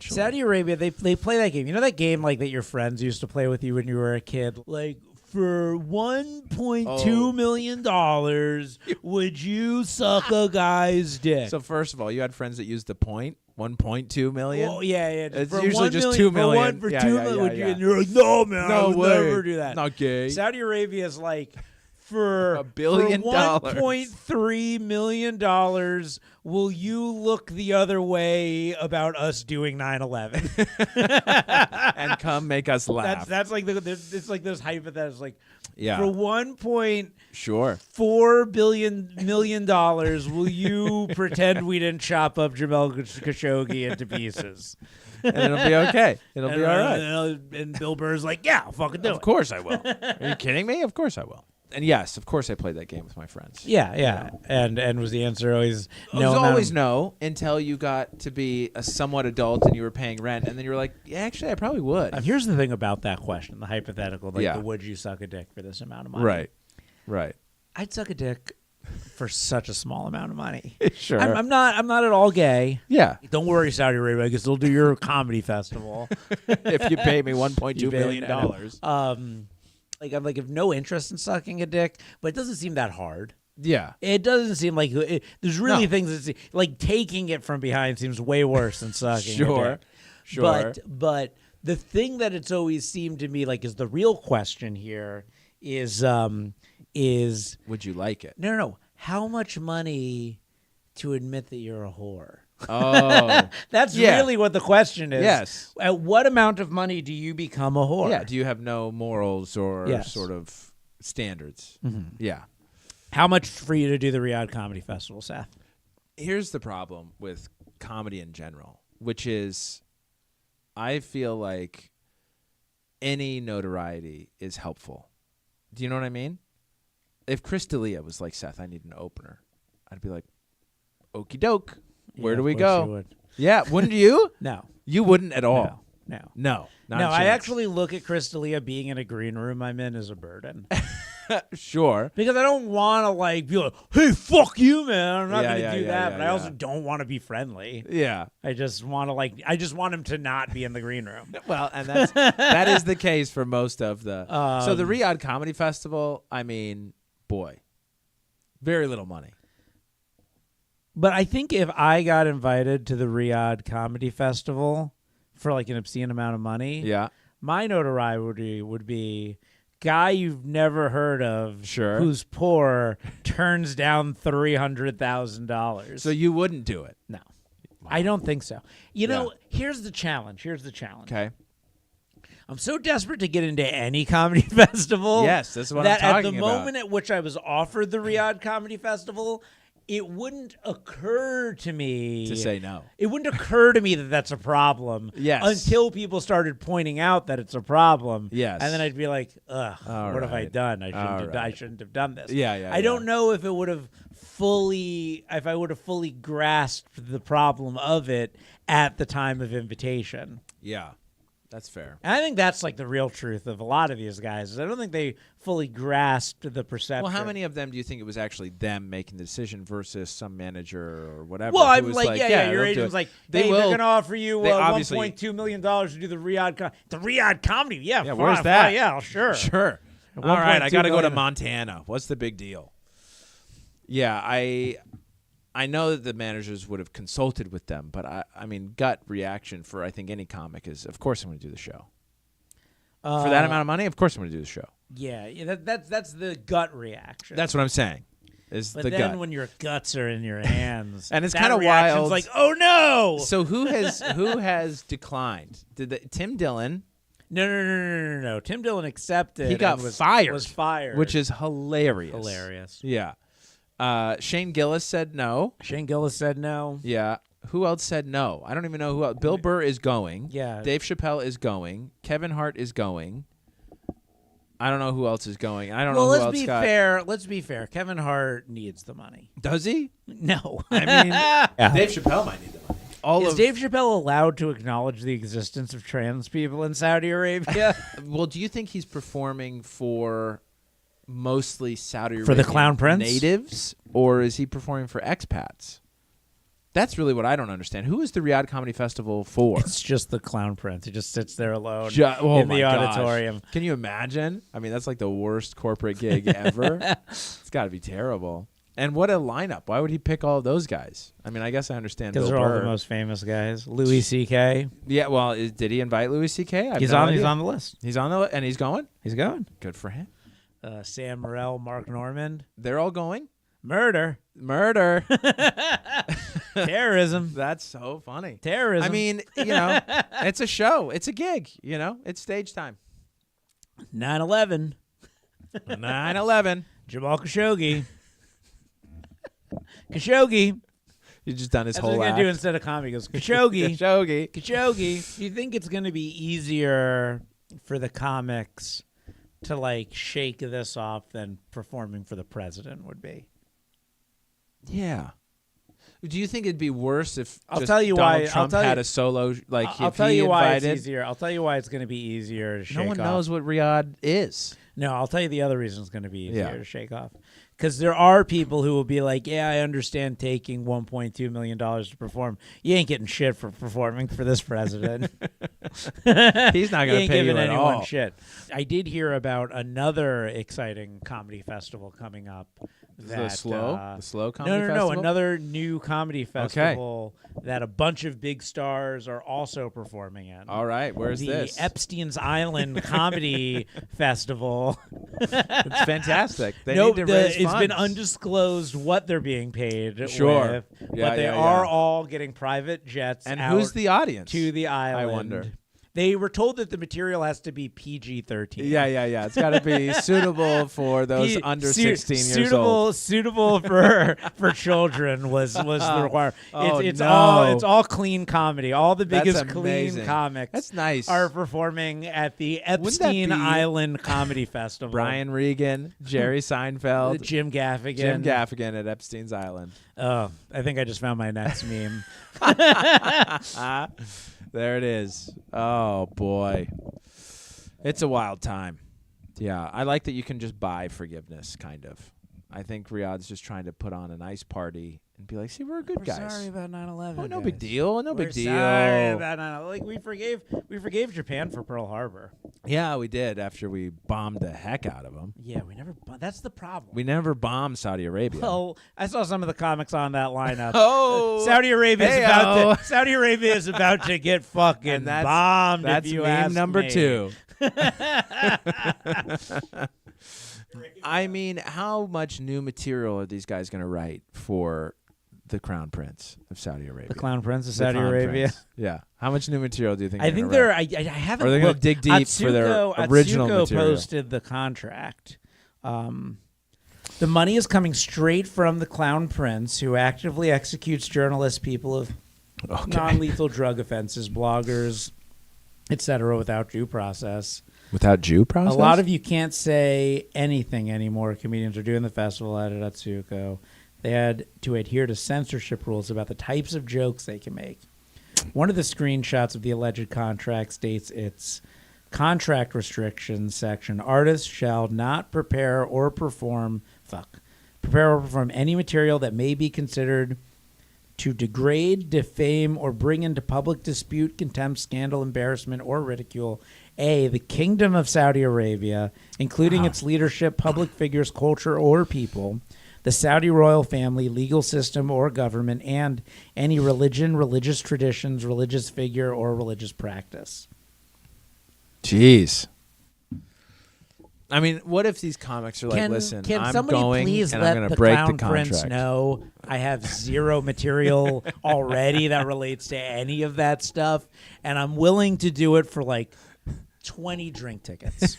Sure. Saudi Arabia, they play that game. You know that game like that your friends used to play with you when you were a kid? Like, for $1.2 million, would you suck a guy's dick? So first of all, you had friends that used the point, 1.2 million. Well, yeah. It's for usually 1 just million, 2 million. For Yeah, 2 yeah, million, yeah, would you? yeah. And you're like, no, man, I would never do that. Not gay. Saudi Arabia is like, for $1 billion. $1.3 million, will you look the other way about us doing 9/11? And come make us laugh. That's like it's like those hypotheticals. Like, Yeah. for $1.4 Sure. million, will you pretend we didn't chop up Jamal Khashoggi into pieces? And it'll be okay. It'll be all right. And Bill Burr's like, yeah, I'll fucking do it. Of course I will. Are you kidding me? Of course I will. And yes, of course I played that game with my friends. Yeah. And was the answer always no? It was always no until you got to be a somewhat adult and you were paying rent, and then you were like, yeah, actually, I probably would. Here's the thing about that question, the hypothetical, like Yeah. the would you suck a dick for this amount of money? Right. I'd suck a dick for such a small amount of money. Sure. I'm not at all gay. Yeah. Don't worry, Saudi Arabia. I can still do your comedy festival. If you pay me $1.2 million. I have no interest in sucking a dick, but it doesn't seem that hard. Yeah. It doesn't seem like there's really things that like taking it from behind seems way worse than sucking. Sure. a dick. But the thing that it's always seemed to me like is the real question here is would you like it? no. How much money to admit that you're a whore? Oh. That's really what the question is. Yes. At what amount of money do you become a whore? Yeah. Do you have no morals or Yes. sort of standards? Mm-hmm. Yeah. How much for you to do the Riyadh Comedy Festival, Seth? Here's the problem with comedy in general, which is I feel like any notoriety is helpful. Do you know what I mean? If Chris D'Elia was like, Seth, I need an opener, I'd be like, okie doke. Where do we go? Yeah, wouldn't you? No. You wouldn't at all. No. Not a I chance. actually look at Chris D'Elia being in a green room I'm in as a burden. Sure. Because I don't want to be like, hey, fuck you, man. I'm not going to do that. yeah, but I also don't want to be friendly. Yeah. I just want him to not be in the green room. Well, and that is the case for most of the. So the Riyadh Comedy Festival, I mean, boy, very little money. But I think if I got invited to the Riyadh Comedy Festival for like an obscene amount of money, my notoriety would be guy you've never heard of, who's poor, turns down $300,000. So you wouldn't do it? No, I don't think so. You know, here's the challenge. Okay. I'm so desperate to get into any comedy festival. Yes, that's what that I'm at talking the about. moment at which I was offered the Riyadh Comedy Festival, it wouldn't occur to me to say no. It wouldn't occur to me that that's a problem. Yes. Until people started pointing out that it's a problem. Yes. And then I'd be like, ugh, All what have I right. done? I shouldn't have done this. Yeah. I don't know if I would have fully grasped the problem of it at the time of invitation. Yeah. That's fair. And I think that's like the real truth of a lot of these guys. Is I don't think they fully grasped the perception. Well, how many of them do you think it was actually them making the decision versus some manager or whatever? Well, who I'm was your they'll do agent's it. like, They hey, will. they're going to offer you They obviously- $1.2 million to do the Riyadh Riyadh Comedy. Yeah, Yeah, fine, where's that? fine, yeah, sure. Sure. All right, I 1.2 got to go to million. Montana. What's the big deal? Yeah, I know that the managers would have consulted with them, but I mean, gut reaction for I think any comic is, of course, I'm going to do the show. For that amount of money, of course, I'm going to do the show. Yeah, that's the gut reaction. That's what I'm saying. Is but the then gut. when your guts are in your hands, And it's that kinda reaction's wild. like, oh no. So who has declined? Tim Dillon? No. Tim Dillon accepted. He got and was fired, which is hilarious. hilarious. Yeah. Shane Gillis said no. Shane Gillis said no. Yeah. Who else said no? I don't even know who else. Bill Burr is going. Yeah. Dave Chappelle is going. Kevin Hart is going. I don't know who else is going. I don't know who else got. Let's be fair. Kevin Hart needs the money. Does he? No. I mean, Dave Chappelle might need the money. Is Dave Chappelle allowed to acknowledge the existence of trans people in Saudi Arabia? Well, do you think he's performing for mostly Saudi Arabian For the Clown Prince? natives, or is he performing for expats? That's really what I don't understand. Who is the Riyadh Comedy Festival for? It's just the Clown Prince. He just sits there alone in the auditorium. Can you imagine? I mean, that's like the worst corporate gig ever. It's got to be terrible. And what a lineup. Why would he pick all of those guys? I mean, I guess I understand. Because they're all the most famous guys. Louis C.K. Yeah, well, did he invite Louis C.K.? He's on the list. He's on the list, and he's going? He's going. Good for him. Sam Morril, Mark Normand. They're all going? Murder. Terrorism. That's so funny. Terrorism. I mean, it's a show. It's a gig. It's stage time. 9/11. 9/11. Jamal Khashoggi. Khashoggi. He's just done his That's whole what he's act. going to do instead of comedy. He goes, Khashoggi. Khashoggi. Khashoggi. Do you think it's going to be easier for the comics to, shake this off than performing for the president would be? Yeah. Do you think it'd be worse if Donald Trump had a solo, I'll tell you why it's easier. I'll tell you why it's going to be easier to shake off. No one knows what Riyadh is. No, I'll tell you the other reason it's going to be easier to shake off. Because there are people who will be like, yeah, I understand taking $1.2 million to perform. You ain't getting shit for performing for this president. He's not going to pay you at all. Shit. I did hear about another exciting comedy festival coming up. The slow comedy festival? No, another new comedy festival that a bunch of big stars are also performing in. All right, where's this? The Epstein's Island Comedy Festival. It's fantastic. They need to raise funds. It's been undisclosed what they're being paid with, Yeah, but they are all getting private jets and who's the audience? To the island. I wonder. They were told that the material has to be PG-13. Yeah. It's got to be suitable for those under 16 years old. Suitable for children was the requirement. It's all clean comedy. All the biggest clean comics. That's nice. Are performing at the Epstein Island Comedy Festival. Brian Regan, Jerry Seinfeld, Jim Gaffigan at Epstein's Island. Oh, I think I just found my next meme. There it is. Oh, boy. It's a wild time. Yeah, I like that you can just buy forgiveness, kind of. I think Riyadh's just trying to put on a nice party and be like, see, we're good guys. Sorry about 9/11. Oh, no big deal. No big deal. Sorry about 9/11. We forgave Japan for Pearl Harbor. Yeah, we did after we bombed the heck out of them. Yeah, we never. That's the problem. We never bombed Saudi Arabia. Well, I saw some of the comics on that lineup. Saudi Arabia is about to get fucking bombed. That's if you meme ask number me. 2. I mean, how much new material are these guys going to write for the Crown Prince of Saudi Arabia? The Crown Prince of Saudi Arabia? Yeah. How much new material do you think I think they're... I haven't Or they're going to dig deep for their original material? Atsuko posted the contract. The money is coming straight from the Clown Prince, who actively executes journalists, people of non-lethal drug offenses, bloggers, etc., without due process. Without due process? A lot of you can't say anything anymore. Comedians are doing the festival at Atsuko. They had to adhere to censorship rules about the types of jokes they can make. One of the screenshots of the alleged contract states its contract restrictions section. Artists shall not prepare or perform any material that may be considered to degrade, defame, or bring into public dispute, contempt, scandal, embarrassment, or ridicule, the Kingdom of Saudi Arabia, including its leadership, public figures, culture, or people, the Saudi royal family, legal system, or government, and any religion, religious traditions, religious figure, or religious practice. Jeez. I mean, what if these comics are listen, I'm going please and let I'm going to the break Crown the contract. Prince know I have zero material already that relates to any of that stuff, and I'm willing to do it for 20 drink tickets.